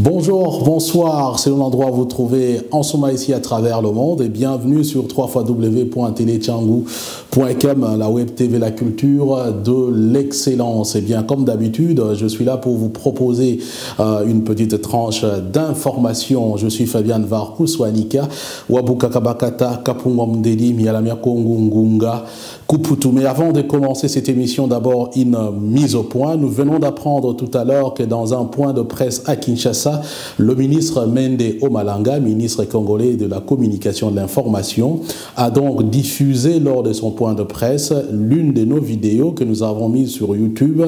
Bonjour, bonsoir, c'est l'endroit où vous trouvez en Souma ici à travers le monde et bienvenue sur www.telechangu.com, la web TV, la culture de l'excellence. Et bien comme d'habitude, je suis là pour vous proposer une petite tranche d'informations. Je suis Fabian Varkouswanika, Wabukakabakata, Kapungomdeli, Mialamia Kongungunga, Kuputu. Mais avant de commencer cette émission, d'abord une mise au point. Nous venons d'apprendre tout à l'heure que dans un point de presse à Kinshasa, le ministre Mende Omalanga, ministre congolais de la communication et de l'information, a donc diffusé lors de son point de presse l'une de nos vidéos que nous avons mise sur YouTube,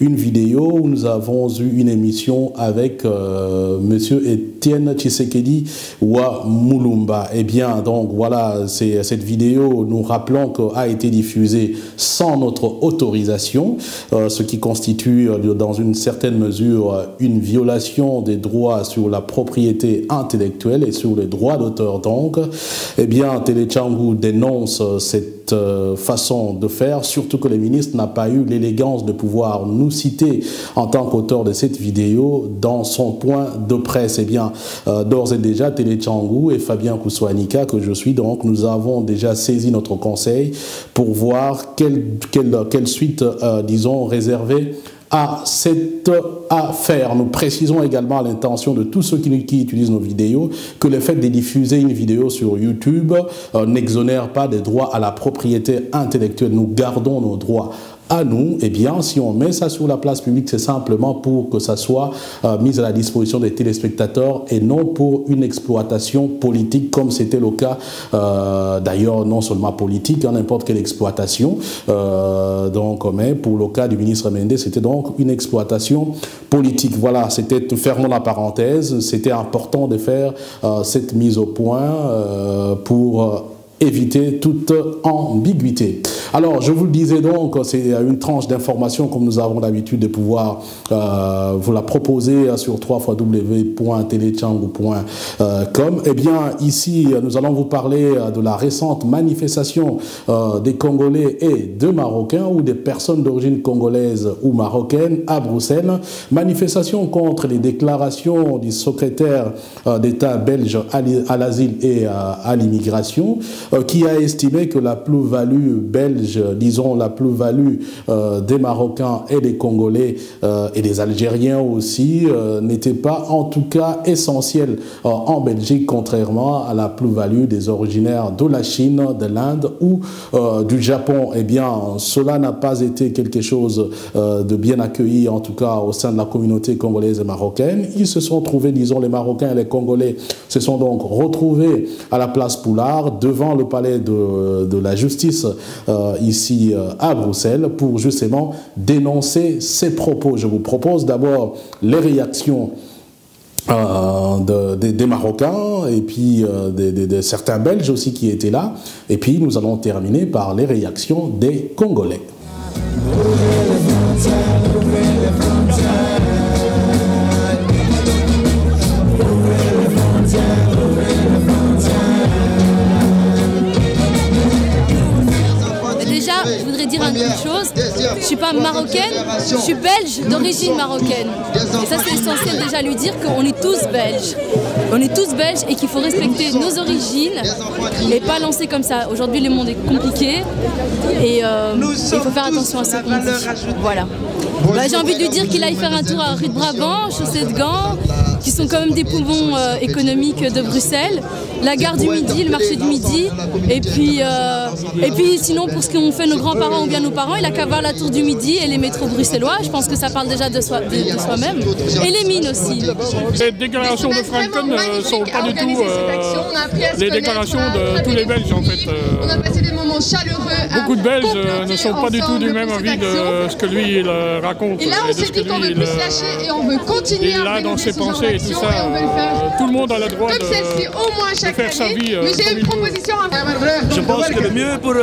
une vidéo où nous avons eu une émission avec monsieur Etienne Tshisekedi wa Mulumba. Eh bien, donc voilà, cette vidéo, nous rappelons qu'a été diffusée sans notre autorisation, ce qui constitue dans une certaine mesure une violation des droits sur la propriété intellectuelle et sur les droits d'auteur. Donc, eh bien, Telechangu dénonce cette façon de faire, surtout que le ministre n'a pas eu l'élégance de pouvoir nous citer en tant qu'auteur de cette vidéo dans son point de presse. Eh bien, d'ores et déjà, Telechangu et Fabien Kouswanika, que je suis donc, nous avons déjà saisi notre conseil pour voir quelle suite, disons, réserver à cette affaire. Nous précisons également à l'intention de tous ceux qui utilisent nos vidéos que le fait de diffuser une vidéo sur YouTube n'exonère pas des droits à la propriété intellectuelle. Nous gardons nos droits à nous. Eh bien, si on met ça sur la place publique, c'est simplement pour que ça soit mis à la disposition des téléspectateurs et non pour une exploitation politique comme c'était le cas, d'ailleurs, non seulement politique, n'importe quelle exploitation. Mais pour le cas du ministre Mende, c'était donc une exploitation politique. Voilà, c'était, fermons la parenthèse, c'était important de faire cette mise au point pour éviter toute ambiguïté. Alors, je vous le disais donc, c'est une tranche d'information comme nous avons l'habitude de pouvoir vous la proposer sur www.telechangu.com. Eh bien, ici, nous allons vous parler de la récente manifestation des Congolais et de Marocains ou des personnes d'origine congolaise ou marocaine à Bruxelles. Manifestation contre les déclarations du secrétaire d'État belge à l'asile et à l'immigration, qui a estimé que la plus-value belge, disons la plus-value des Marocains et des Congolais et des Algériens aussi, n'était pas en tout cas essentielle en Belgique, contrairement à la plus-value des originaires de la Chine, de l'Inde ou du Japon. Eh bien, cela n'a pas été quelque chose de bien accueilli, en tout cas au sein de la communauté congolaise et marocaine. Ils se sont trouvés, disons, les Marocains et les Congolais se sont donc retrouvés à la place Poulard, devant le palais de la justice ici à Bruxelles, pour justement dénoncer ces propos. Je vous propose d'abord les réactions des Marocains et puis de certains Belges aussi qui étaient là, et puis nous allons terminer par les réactions des Congolais. Je voudrais dire une chose, je ne suis pas marocaine, je suis belge d'origine marocaine. Et ça c'est essentiel déjà lui dire qu'on est tous belges. On est tous belges et qu'il faut respecter nos origines et pas lancer comme ça. Aujourd'hui le monde est compliqué et il faut faire attention à ce qu'on dit. Voilà. J'ai envie de lui dire qu'il aille faire un tour à rue de Brabant, chaussée de Gand, qui sont quand même des poumons économiques de Bruxelles, la gare du Midi, le marché du Midi, et puis sinon pour ce qu'ont fait nos grands-parents ou bien nos parents, il a qu'à voir la tour du Midi et les métros bruxellois, je pense que ça parle déjà de soi-même, et les mines aussi. Les déclarations de Franken ne sont pas du tout les déclarations de tous les Belges en fait. Beaucoup de Belges ne sont pas du tout du même avis de ce que lui il raconte et de ce que lui il a dans ses pensées et tout ça. Tout le monde a le droit de faire sa vie comme il veut. Je pense que le mieux pour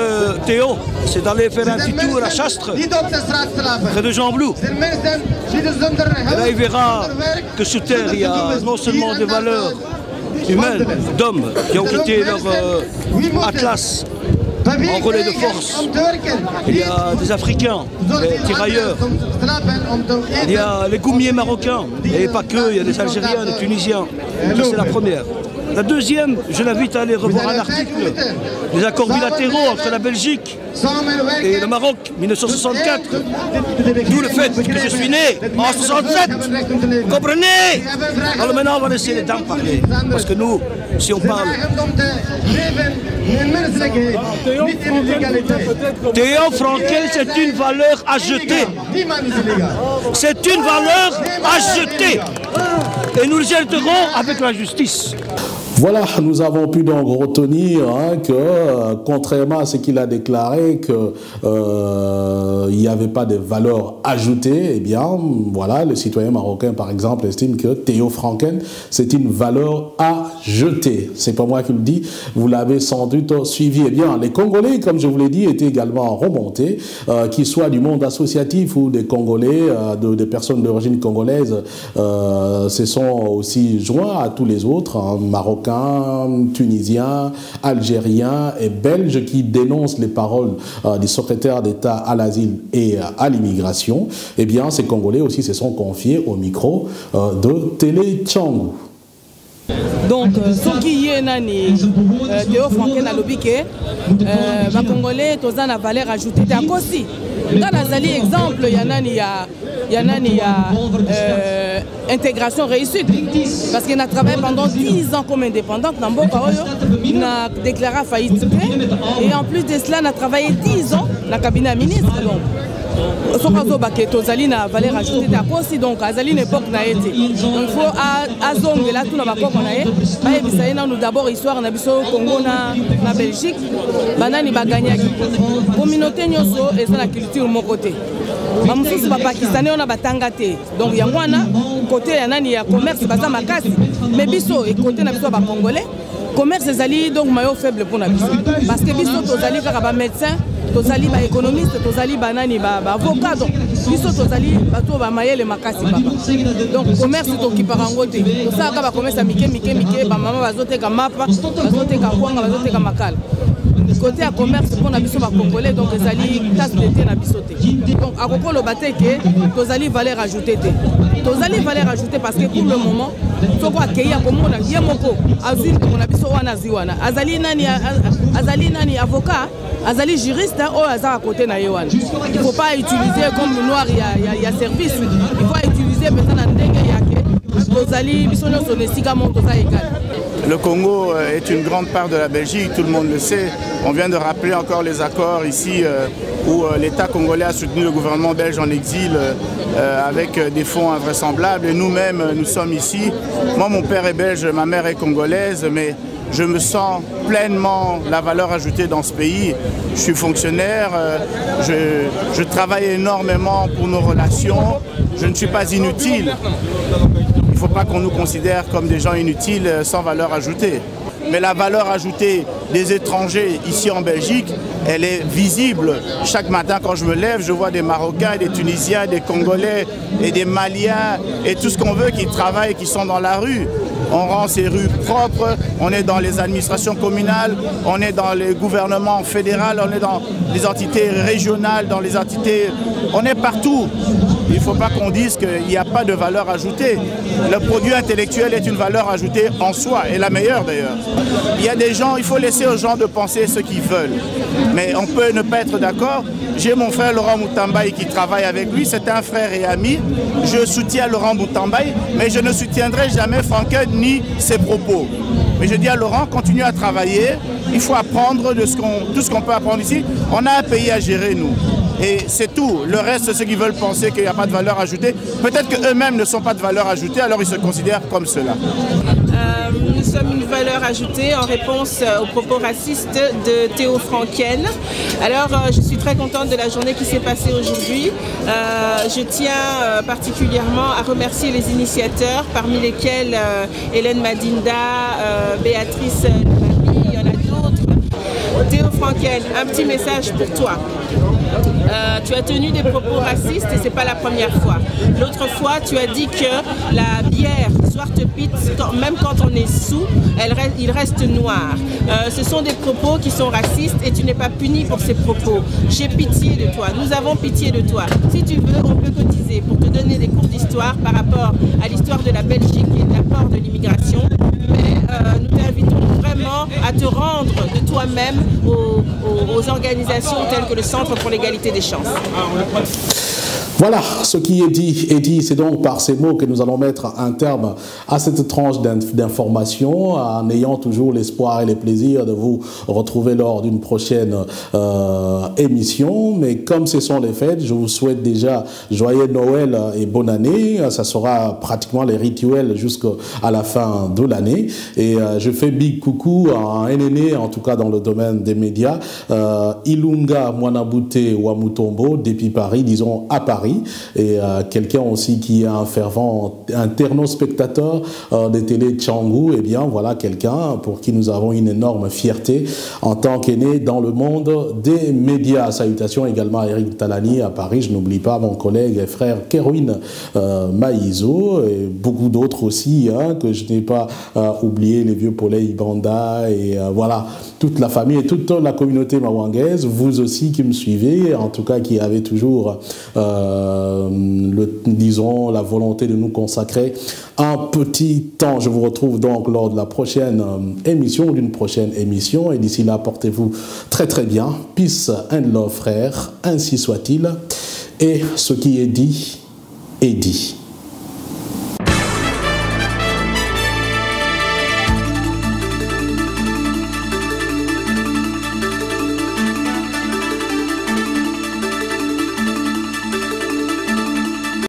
Théo, c'est d'aller faire un petit tour à Chastres, près de Jean Blou. Et là, il verra que sous terre, il y a non seulement des valeurs humaines, d'hommes qui ont quitté leur atlas en relais de force. Il y a des Africains, des tirailleurs. Il y a les goumiers marocains, et pas que, il y a des Algériens, des Tunisiens. Ça, c'est la première. La deuxième, je l'invite à aller revoir un article des accords bilatéraux entre la Belgique et le Maroc, 1964. D'où le fait que je suis né en 67. Vous comprenez? Alors maintenant, on va laisser les dames parler. Parce que nous, si on parle... Théo Frankel, c'est une valeur à jeter. C'est une valeur à jeter. Et nous le jetterons avec la justice. Voilà, nous avons pu donc retenir que, contrairement à ce qu'il a déclaré, qu'il n'y avait pas de valeur ajoutée, eh bien, voilà, le citoyen marocain, par exemple, estime que Théo Frankel, c'est une valeur à jeter. C'est pas moi qui le dis, vous l'avez sans doute suivi. Eh bien, les Congolais, comme je vous l'ai dit, étaient également remontés, qu'ils soient du monde associatif ou des Congolais, des personnes d'origine congolaise, se sont aussi joints à tous les autres, Marocains, Tunisiens, Algériens et Belges qui dénoncent les paroles du secrétaire d'État à l'asile et à l'immigration. Eh bien, ces Congolais aussi se sont confiés au micro de Télé Tchangou. Donc, ce qui est Théo Frankel a lobby que les Congolais ont une valeur ajoutée. Aussi, dans les exemples, il y a intégration réussie. Parce qu'il a travaillé pendant 10 ans comme indépendante. Il a déclaré faillite. Et en plus de cela, il a travaillé 10 ans dans le cabinet ministre. Tozali na valeur ajoutée aussi, donc azali une époque na été. Donc il faut azonge là tout na bakoko na ye. Ba ebisa na nous d'abord histoire na biso Congo na Belgique. Banani ba gagner communauté nyoso et ça la culture mon côté. Ba mususu ba pakistanais on a batanga te. Donc yango wana côté ya nani ya commerce baza makasi. Mais biso et côté na biso ba congolais, commerce ezali donc maillot faible pour na biso. Parce que biso tozali kaka ba médecin, tozali ba économiste, tozali ba nani ba avocat, donc biso tozali bato ba mayele makasi papa. Donc commerce to ki parango te. Ça ka ba commerce mike ba mama bazote ka mapa, bazote ka kwanga, bazote ka makala. Côté à commerce pour na biso ba congolais, donc ezali tasse d'été na biso te. Donc à koko lo baté que tozali valeur ajoutée te. Tozali valeur ajoutée parce que pour le moment toko akei akomona ye moko azwi ko na biso wana ziwana. Azali nani avocat, azali juriste o aza à côté na yewana. Il faut pas utiliser comme le noir il y a service. Il faut utiliser maintenant ndenge yake. Tozali biso nyonso nesika mon toza égal. Le Congo est une grande part de la Belgique, tout le monde le sait. On vient de rappeler encore les accords ici où l'État congolais a soutenu le gouvernement belge en exil avec des fonds invraisemblables. Et nous-mêmes, nous sommes ici. Moi, mon père est belge, ma mère est congolaise, mais je me sens pleinement la valeur ajoutée dans ce pays. Je suis fonctionnaire, je travaille énormément pour nos relations. Je ne suis pas inutile. Il ne faut pas qu'on nous considère comme des gens inutiles sans valeur ajoutée. Mais la valeur ajoutée des étrangers ici en Belgique, elle est visible. Chaque matin quand je me lève, je vois des Marocains, des Tunisiens, des Congolais et des Maliens et tout ce qu'on veut qui travaillent, qui sont dans la rue. On rend ces rues propres, on est dans les administrations communales, on est dans les gouvernements fédéraux, on est dans les entités régionales, dans les entités... On est partout. Il ne faut pas qu'on dise qu'il n'y a pas de valeur ajoutée. Le produit intellectuel est une valeur ajoutée en soi, et la meilleure d'ailleurs. Il y a des gens, il faut laisser aux gens de penser ce qu'ils veulent. Mais on peut ne pas être d'accord. J'ai mon frère Laurent Moutambaye qui travaille avec lui, c'est un frère et ami. Je soutiens Laurent Moutambaye, mais je ne soutiendrai jamais Frankel ni ses propos. Mais je dis à Laurent, continue à travailler, il faut apprendre de tout ce qu'on peut apprendre ici. On a un pays à gérer, nous. Et c'est tout. Le reste, c'est ceux qui veulent penser qu'il n'y a pas de valeur ajoutée. Peut-être qu'eux-mêmes ne sont pas de valeur ajoutée, alors ils se considèrent comme cela. Nous sommes une valeur ajoutée en réponse aux propos racistes de Théo Frankel. Alors, je suis très contente de la journée qui s'est passée aujourd'hui. Je tiens particulièrement à remercier les initiateurs, parmi lesquels Hélène Madinda, Béatrice Lemarie, il y en a d'autres. Théo Frankel, un petit message pour toi. Tu as tenu des propos racistes et ce n'est pas la première fois. L'autre fois, tu as dit que la bière, soit l'histoire te pique, même quand on est sous, il reste noir. Ce sont des propos qui sont racistes et tu n'es pas puni pour ces propos. J'ai pitié de toi, nous avons pitié de toi. Si tu veux, on peut cotiser pour te donner des cours d'histoire par rapport à l'histoire de la Belgique et de l'apport de l'immigration. Mais nous t'invitons vraiment à te rendre de toi-même aux organisations telles que le Centre pour l'égalité des chances. Voilà, ce qui est dit, c'est donc par ces mots que nous allons mettre un terme à cette tranche d'information, en ayant toujours l'espoir et le plaisir de vous retrouver lors d'une prochaine émission. Mais comme ce sont les fêtes, je vous souhaite déjà joyeux Noël et bonne année. Ça sera pratiquement les rituels jusqu'à la fin de l'année. Et je fais big coucou à un aîné, en tout cas dans le domaine des médias, Ilunga Mwanabute Wamutombo, depuis Paris, disons à Paris. Et quelqu'un aussi qui est un fervent internauspectateur des télé Tchangou, et bien voilà quelqu'un pour qui nous avons une énorme fierté en tant qu'aîné dans le monde des médias. Salutations également à Eric Talani à Paris, je n'oublie pas mon collègue et frère Kerwin Maïzo et beaucoup d'autres aussi hein, que je n'ai pas oublié, les vieux Polé Ibanda et voilà toute la famille et toute la communauté mawangaise, vous aussi qui me suivez, en tout cas qui avez toujours disons, la volonté de nous consacrer un petit temps. Je vous retrouve donc lors de la prochaine émission ou d'une prochaine émission. Et d'ici là, portez-vous très très bien. Peace and love, frères. Ainsi soit-il. Et ce qui est dit, est dit.